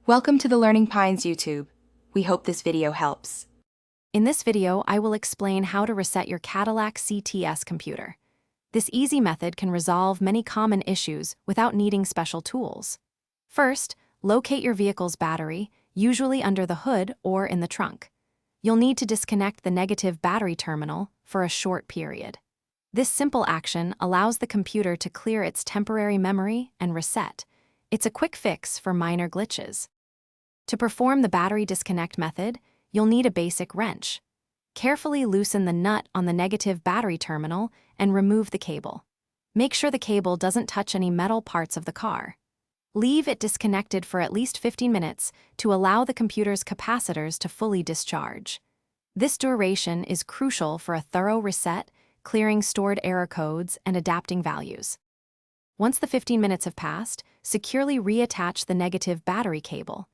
Welcome to the Learning Pines YouTube. We hope this video helps. In this video, I will explain how to reset your Cadillac CTS computer. This easy method can resolve many common issues without needing special tools. First, locate your vehicle's battery, usually under the hood or in the trunk. You'll need to disconnect the negative battery terminal for a short period. This simple action allows the computer to clear its temporary memory and reset. It's a quick fix for minor glitches. To perform the battery disconnect method, you'll need a basic wrench. Carefully loosen the nut on the negative battery terminal and remove the cable. Make sure the cable doesn't touch any metal parts of the car. Leave it disconnected for at least 15 minutes to allow the computer's capacitors to fully discharge. This duration is crucial for a thorough reset, clearing stored error codes and adapting values. Once the 15 minutes have passed, securely reattach the negative battery cable.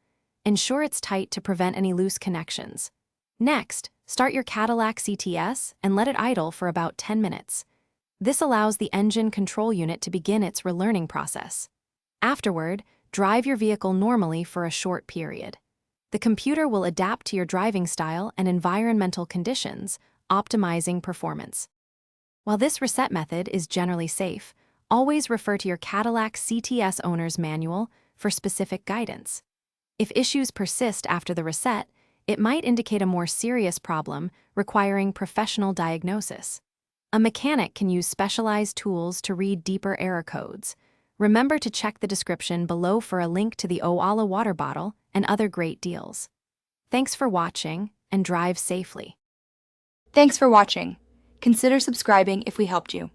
Ensure it's tight to prevent any loose connections. Next, start your Cadillac CTS and let it idle for about 10 minutes. This allows the engine control unit to begin its relearning process. Afterward, drive your vehicle normally for a short period. The computer will adapt to your driving style and environmental conditions, optimizing performance. While this reset method is generally safe, always refer to your Cadillac CTS owner's manual for specific guidance. If issues persist after the reset, it might indicate a more serious problem requiring professional diagnosis. A mechanic can use specialized tools to read deeper error codes. Remember to check the description below for a link to the Oala water bottle and other great deals. Thanks for watching, and drive safely. Thanks for watching. Consider subscribing if we helped you.